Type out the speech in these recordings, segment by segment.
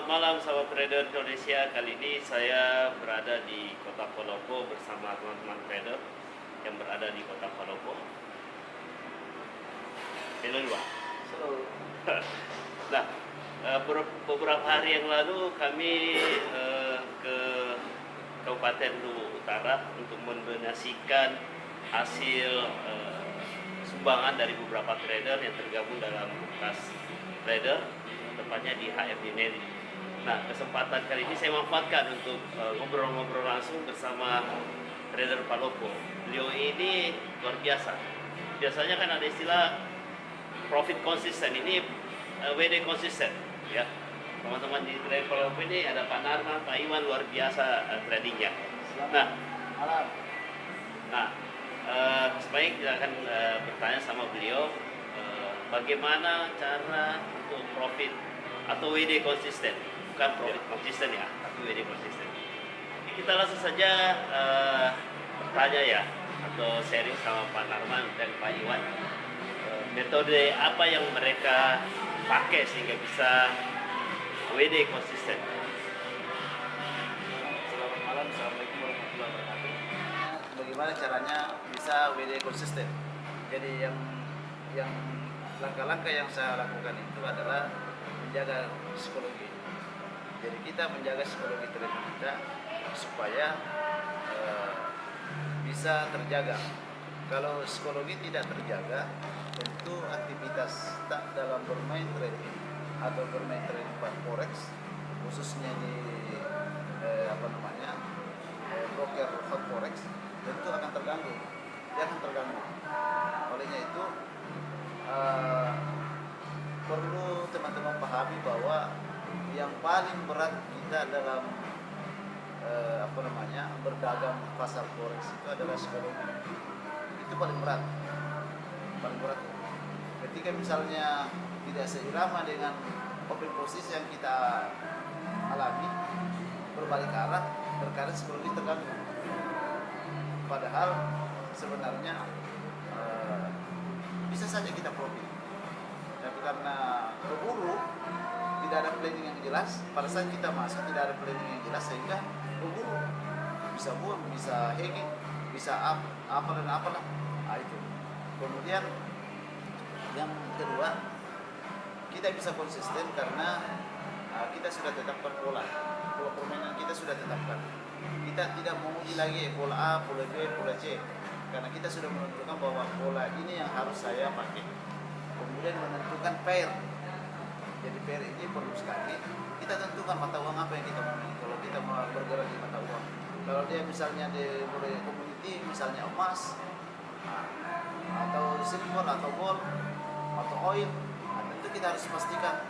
malam sahabat trader Indonesia. Kali ini saya berada di Kota Palopo bersama teman-teman trader yang berada di Kota Palopo. Hello dua. Nah, beberapa hari yang lalu kami ke Kabupaten Luwu Utara untuk mendonasikan hasil sumbangan dari beberapa trader yang tergabung dalam kas trader, tepatnya di HFD Neri. Nah, kesempatan kali ini saya manfaatkan untuk ngobrol-ngobrol langsung bersama trader Palopo. Beliau ini luar biasa. Biasanya kan ada istilah profit konsisten, ini WD konsisten, ya. Teman-teman di trader Palopo ini ada Pak Narman, Pak Iwan, luar biasa tradingnya. Nah, sebaik kita akan bertanya sama beliau bagaimana cara untuk profit atau WD konsisten, bukan profit konsisten ya, tapi WD konsisten. Jadi kita langsung saja bertanya ya, atau sharing sama Pak Narman dan Pak Iwan, metode apa yang mereka pakai sehingga bisa WD konsisten. Selamat malam, assalamualaikum warahmatullahi wabarakatuh. Bagaimana caranya bisa WD konsisten? Jadi yang langkah-langkah yang saya lakukan itu adalah menjaga psikologi. Jadi kita menjaga psikologi trading kita supaya bisa terjaga. Kalau psikologi tidak terjaga, tentu aktivitas tak dalam bermain trading atau bermain trading forex, khususnya di broker hot forex, tentu akan terganggu. Dia akan terganggu. Olehnya itu perlu teman-teman pahami bahwa yang paling berat kita dalam berdagang pasar forex itu adalah psikologi. Itu paling berat, ketika misalnya tidak seirama dengan open posisi yang kita alami, berbalik arah, terkadang psikologi terganggu. Padahal sebenarnya bisa saja kita profit, tapi karena berburu tidak ada planning yang jelas, pada saat kita masuk tidak ada planning yang jelas, sehingga berburu bisa buang, bisa hedging, bisa apa dan apalah. Nah, itu. Kemudian yang kedua, kita bisa konsisten karena kita sudah tetapkan pola permainan, kita sudah tetapkan. Kita tidak menguji lagi pola A, pola B, pola C, karena kita sudah menentukan bahwa pola ini yang harus saya pakai. Kemudian menentukan pair. Jadi pair ini perlu sekali kita tentukan mata uang apa yang kita mau. Kalau kita mau bergerak di mata uang, kalau dia misalnya di komoditi, misalnya emas, atau silver, atau gold, atau oil, tentu kita harus pastikan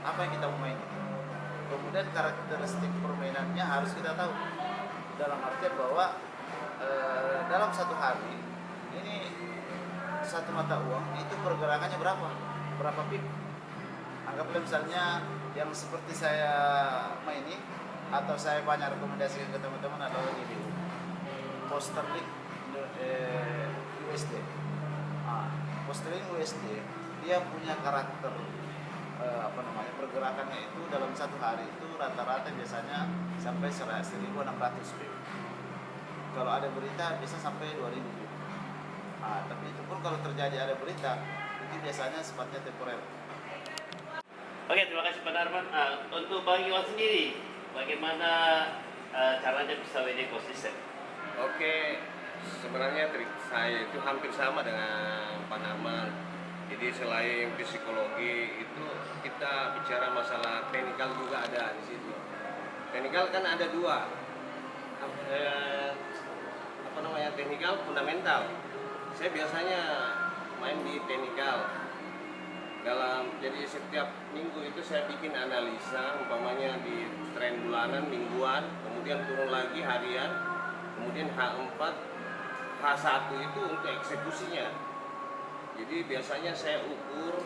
apa yang kita mau main. Kemudian karakteristik permainannya harus kita tahu, dalam artian bahwa dalam satu hari ini satu mata uang itu pergerakannya berapa pip. Anggaplah misalnya yang seperti saya maini atau saya banyak rekomendasikan ke teman-teman adalah GBU, Pound Sterling USD. Pound Sterling USD dia punya karakter pergerakannya itu dalam satu hari itu rata-rata biasanya sampai 1.600 pip. Kalau ada berita bisa sampai 2.000 pip. Tapi itu pun kalau terjadi ada berita itu biasanya sifatnya temporer. Oke, terima kasih Pak Narman. Untuk Bang Iwan sendiri, bagaimana caranya bisa WD konsisten? Oke, sebenarnya trik saya itu hampir sama dengan Pak Narman. Jadi selain psikologi itu kita bicara masalah teknikal juga ada di situ. Teknikal kan ada dua, teknikal fundamental. Saya biasanya main di teknikal. Jadi setiap minggu itu saya bikin analisa, umpamanya di tren bulanan, mingguan, kemudian turun lagi harian, kemudian H4, H1 itu untuk eksekusinya. Jadi biasanya saya ukur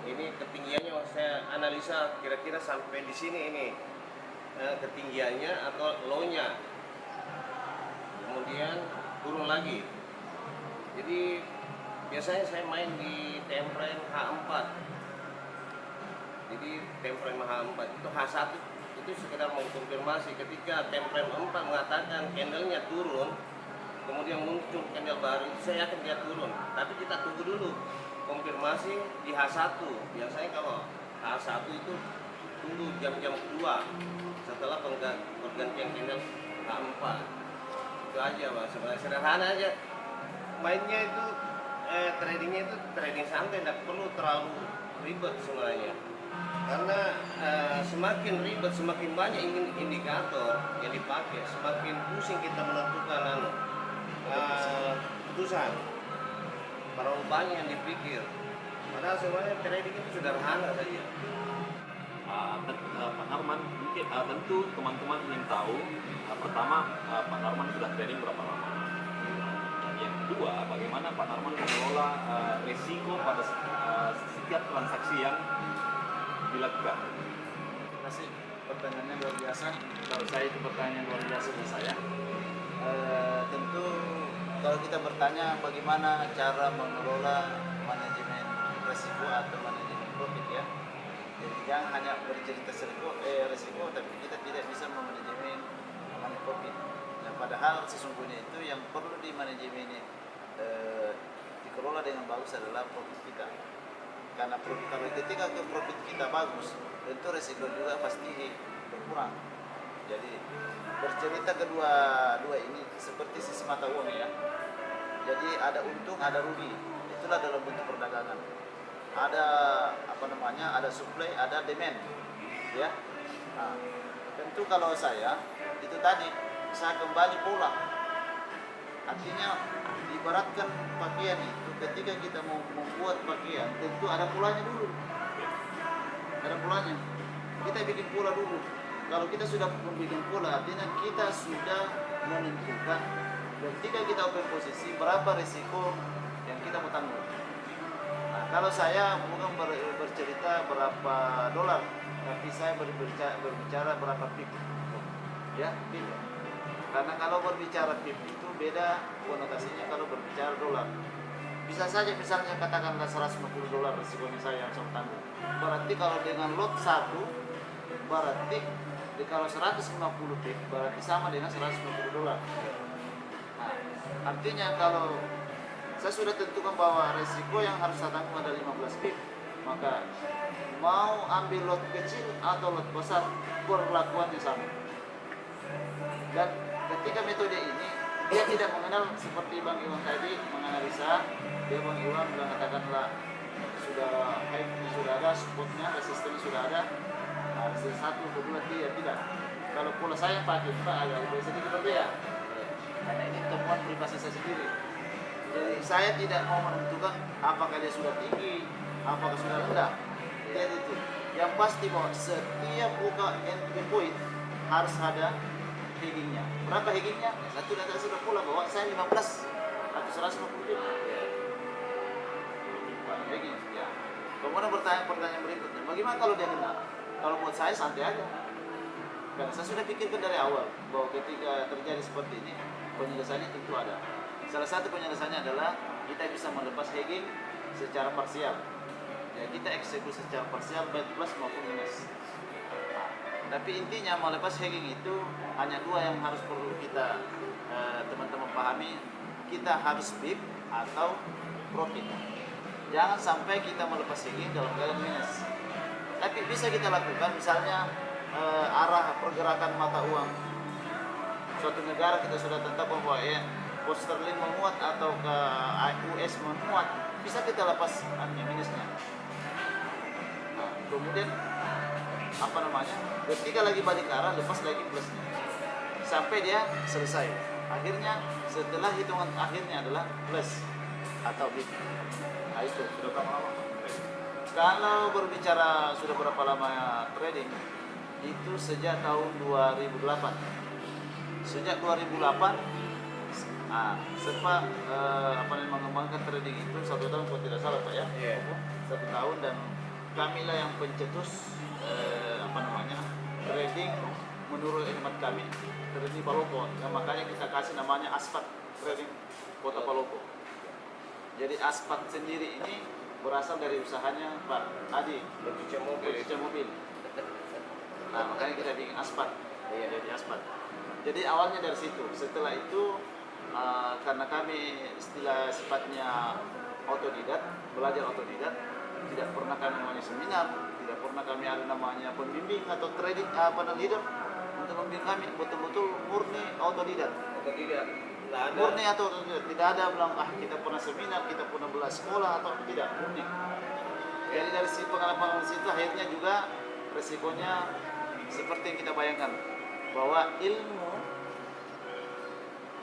ini ketinggiannya, saya analisa kira-kira sampai di sini ini ketinggiannya atau low-nya, kemudian turun lagi. Jadi biasanya saya main di time frame H4. Jadi template mahal 4 itu H1 itu sekedar mengkonfirmasi ketika template 4 mengatakan candlenya turun, kemudian muncul candle baru, saya yakin dia turun. Tapi kita tunggu dulu konfirmasi di H1. Biasanya kalau H1 itu tunggu jam-jam kedua setelah pergantian candle H4. Itu aja Bang, sebenarnya sederhana aja. Mainnya itu tradingnya itu trading santai, tidak perlu terlalu ribet sebenarnya. Karena semakin ribet, semakin banyak indikator yang dipakai, semakin pusing kita menentukan keputusan. Terlalu banyak yang dipikir. Padahal sebenarnya trading itu sederhana saja. Pak Narman, mungkin tentu teman-teman ingin tahu pertama Pak Narman sudah trading berapa lama, dan yang kedua bagaimana Pak Narman mengelola risiko pada setiap transaksi yang dilakukan. Terima kasih, pertanyaannya luar biasa. Kalau saya itu pertanyaan luar biasa buat saya. Tentu kalau kita bertanya bagaimana cara mengelola manajemen resiko atau manajemen profit ya, jadi jangan hanya bercerita resiko, tapi kita tidak bisa memanajemen profit. Nah, padahal sesungguhnya itu yang perlu dimanajemen dikelola dengan bagus adalah profit kita. Karena kalau ketika profit kita bagus, tentu resiko juga pasti berkurang. Jadi bercerita kedua ini seperti sisi mata uang ya. Jadi ada untung, ada rugi. Itulah dalam bentuk perdagangan. Ada ada supply, ada demand, ya. Nah, tentu kalau saya itu tadi saya kembali pola. Artinya ibaratkan pakaian itu ketika kita mau membuat pakaian tentu ada polanya dulu. Ada polanya. Kita bikin pola dulu. Kalau kita sudah membuat pola, artinya kita sudah menentukan ketika kita open posisi berapa risiko yang kita mau tanggung. Nah, kalau saya bukan bercerita berapa dolar, tapi saya berbicara berapa pip, ya, pip. Karena kalau berbicara pip itu beda konotasinya kalau berbicara dolar. Bisa saja misalnya katakanlah $150 risikonya saya yang saya tanggung. Berarti kalau dengan lot 1, berarti kalau 150 pip berarti sama dengan $150. Nah, artinya kalau saya sudah tentukan bahwa resiko yang harus saya tanggung ada 15 pip, maka mau ambil lot kecil atau lot besar perlakuannya sama. Dan ketika metode ini dia tidak mengenal seperti Bang Iwan tadi menganalisa, dia Bang Iwan mengatakanlah sudah hype-nya sudah ada, supportnya, resistennya sudah ada. Nah, satu, kedua, tiga, tidak. Kalau pola saya pakai Pak agak lebih sedikit berbeda. Karena ini temuan privasi saya sendiri. Jadi saya tidak mau menentukan apakah dia sudah tinggi, apakah sudah rendah. Jadi itu. Yang pasti bahwa setiap buka entry point harus ada hedgingnya. Berapa hedgingnya? Satu data sudah pula bahwa saya 15 atau 150 juta. Hedging, ya. Kemudian pertanyaan berikutnya, bagaimana kalau dia kena? Kalau buat saya santai aja. Karena saya sudah pikirkan dari awal bahwa ketika terjadi seperti ini, penyelesaiannya tentu ada. Salah satu penyelesaiannya adalah kita bisa melepas hedging secara parsial. Ya, kita eksekusi secara parsial baik plus maupun minus. Tapi intinya melepas hedging itu hanya dua yang harus perlu kita teman-teman pahami. Kita harus BIP atau profit. Jangan sampai kita melepas hedging dalam keadaan minus. Tapi bisa kita lakukan misalnya arah pergerakan mata uang suatu negara kita sudah tetapkan bahwa pound sterling menguat atau ke US menguat, bisa kita lepas minusnya. Nah, kemudian ketika lagi balik ke arah lepas lagi plusnya sampai dia selesai. Akhirnya setelah hitungan akhirnya adalah plus atau BIP. Nah, itu sudah berapa lama? Kalau berbicara sudah berapa lama trading, itu sejak tahun 2008. Sejak 2008, sempat mengembangkan trading itu 1 tahun kalau tidak salah Pak ya. Yeah. 1 tahun, dan kamilah yang pencetus trading menurut hemat kami trading Palopo. Yang makanya kita kasih namanya Aspat Trading Kota Palopo. Jadi Aspat sendiri ini berasal dari usahanya Pak Adi, Pencucian mobil. pencucian mobil. Nah, makanya kita bikin aspat, Iya. jadi aspat. Jadi awalnya dari situ. Setelah itu karena kami istilah sifatnya otodidak, belajar otodidak, tidak pernah kami namanya seminar, tidak pernah kami ada namanya pembimbing atau trading leader untuk membimbing kami, betul-betul murni otodidak. Atau tidak? Nggak ada. Murni atau tidak ada bilang kita pernah seminar, kita pernah belas sekolah atau tidak, murni. Jadi dari si pengalaman situ akhirnya juga resikonya seperti yang kita bayangkan, bahwa ilmu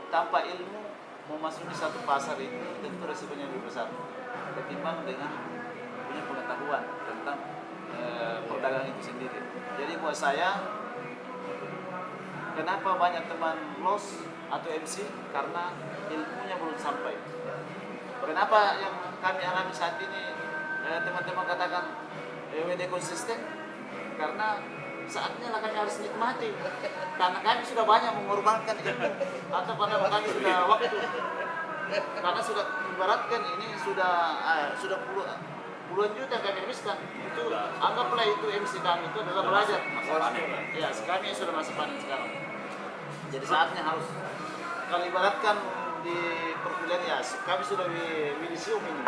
tanpa ilmu memasuki satu pasar itu tentu resikonya lebih besar ketimbang dengan punya pengetahuan tentang perdagangan itu sendiri. Jadi buat saya, kenapa banyak teman loss atau MC? Karena ilmunya belum sampai. Kenapa yang kami alami saat ini teman-teman katakan WD konsisten? Karena saatnya lah kami harus nikmati. Karena kami sudah banyak mengorbankan ilmu atau karena kami sudah waktu. Karena sudah ibaratkan ini sudah puluhan juta kami habiskan. Itu anggaplah itu MC kami itu adalah belajar. Ya, kami sudah masa panen sekarang. Jadi saatnya harus, kalau ibaratkan di perkuliahan ya kami sudah minisium ini.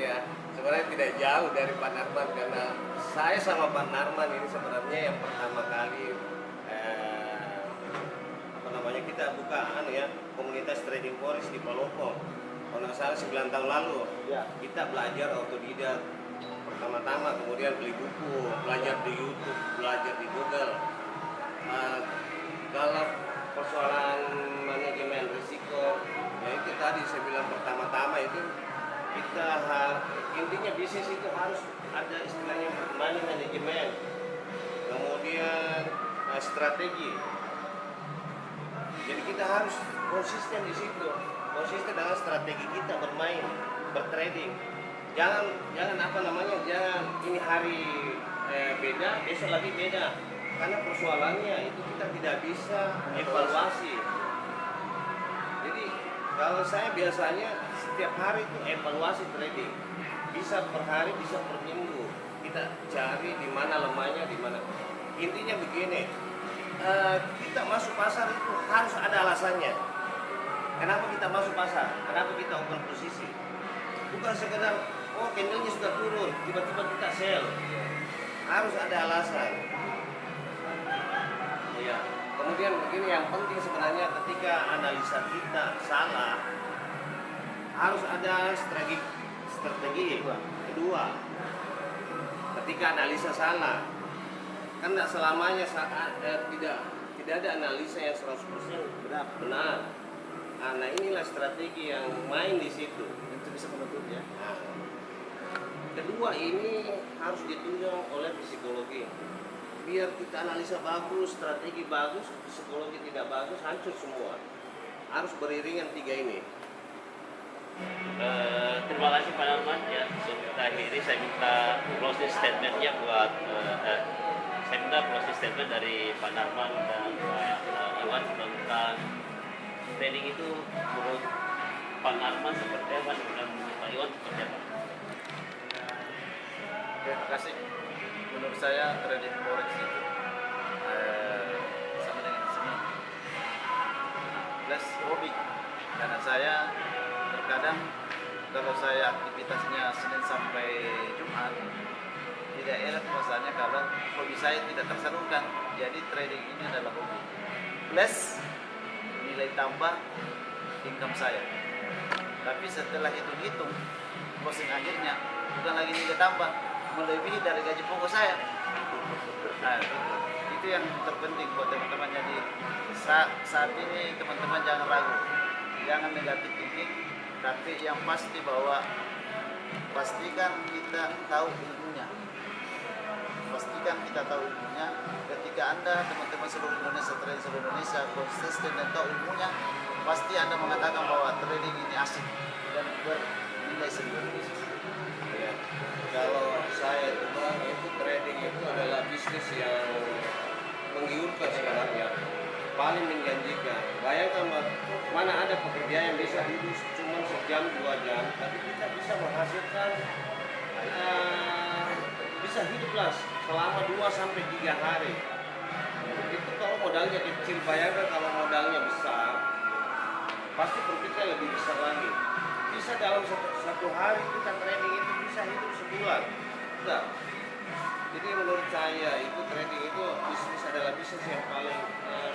Iya, sebenarnya tidak jauh dari Pak Narman, karena saya sama Pak Narman ini sebenarnya yang pertama kali kita buka komunitas trading forex di Palopo. Kalau nggak salah 9 tahun lalu. Ya. Kita belajar otodidak pertama-tama, kemudian beli buku, belajar di YouTube, belajar di Google. Kalau persoalan manajemen risiko, ya itu tadi saya bilang pertama-tama itu kita intinya bisnis itu harus ada istilahnya money management, kemudian strategi. Jadi kita harus konsisten di situ, konsisten dengan strategi kita bermain, bertrading. Jangan jangan ini hari beda, besok lagi beda. Karena persoalannya itu kita tidak bisa evaluasi. Jadi kalau saya biasanya setiap hari itu evaluasi trading, bisa per hari, bisa per minggu. Kita cari di mana lemahnya, di mana. Intinya begini, kita masuk pasar itu harus ada alasannya. Kenapa kita masuk pasar? Kenapa kita open posisi? Bukan sekedar candlenya sudah turun, tiba-tiba kita sell. Harus ada alasan. Iya. Kemudian begini, yang penting sebenarnya ketika analisa kita salah, harus ada strategi kedua. Ketika analisa salah, kan tidak selamanya tidak ada analisa yang 100% benar. Nah, inilah strategi yang main di situ. Itu bisa menutup ya. Nah, kedua ini harus ditunjang oleh psikologi. Biar kita analisa bagus, strategi bagus, psikologi tidak bagus, hancur semua. Harus beriringan tiga ini. Terima kasih Pak Narman ya. Sebelum kita akhiri, saya minta closing statementnya buat saya minta closing statement dari Pak Narman dan Pak Iwan tentang trading itu menurut Pak Narman seperti apa dan menurut Pak Iwan seperti apa. Terima kasih. Menurut saya trading forex itu sama dengan seni plus hobi. Karena saya terkadang kalau saya aktivitasnya Senin sampai Jumat tidak elok rasanya kalau hobi saya tidak tersalurkan. Jadi trading ini adalah hobi plus nilai tambah income saya. Tapi setelah hitung-hitung closing akhirnya bukan lagi nilai tambah, melebihi dari gaji pokok saya. Nah, itu yang terpenting buat teman-teman. Jadi saat ini teman-teman jangan ragu, jangan negatif thinking, tapi yang pasti bahwa pastikan kita tahu ilmunya. Pastikan kita tahu ilmunya. Ketika Anda teman-teman seluruh Indonesia, trading seluruh Indonesia konsisten dan tahu ilmunya, pasti Anda mengatakan bahwa trading ini asik dan bernilai sendiri. Ya. Kalau saya itu bilang trading itu adalah bisnis yang menggiurkan sebenarnya. paling menjanjikan. Bayangkan Mbak, mana ada pekerja yang bisa hidup cuma sejam 2 jam, tapi kita bisa menghasilkan bisa hiduplah selama 2 sampai 3 hari. Itu kalau modalnya kecil, bayangkan kalau modalnya besar, pasti profitnya lebih besar lagi. Bisa dalam satu hari kita trading itu bisa hidup sebulan. Enggak. Jadi menurut saya itu trading itu bisnis adalah bisnis yang paling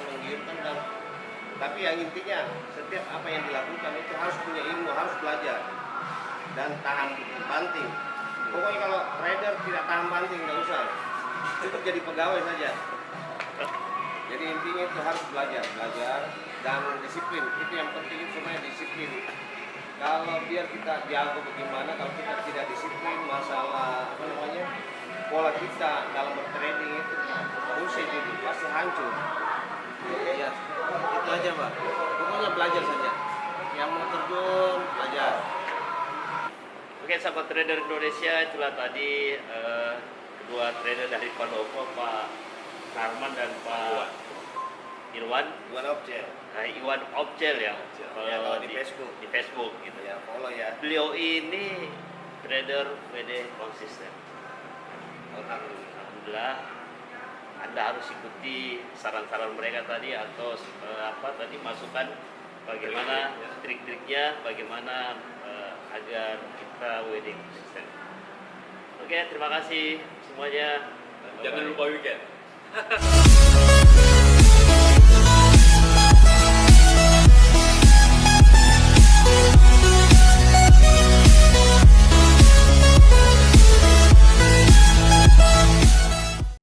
menggiurkan dan tapi yang intinya setiap apa yang dilakukan itu harus punya ilmu, harus belajar dan tahan banting. Pokoknya kalau trader tidak tahan banting nggak usah, cukup jadi pegawai saja. Jadi intinya itu harus belajar dan disiplin. Itu yang penting, itu semuanya disiplin. Kalau biar kita jago bagaimana, kalau kita tidak disiplin masalah pola kita dalam bertrading itu usai jadi pasti hancur. Ya, itu aja Mbak. Pokoknya belajar saja. Yang mau terjun belajar. Oke, sahabat trader Indonesia, itulah tadi kedua trader dari Pendopo, Pak Narman dan Pak Iwan Objek. Iwan Objel ya. Ya, kalau di Facebook. Di Facebook gitu. Ya, follow ya. Beliau ini trader WD konsisten. Alhamdulillah. Anda harus ikuti saran-saran mereka tadi atau masukan bagaimana trik-triknya, bagaimana agar kita WD konsisten. Oke, terima kasih semuanya. Jangan lupa weekend.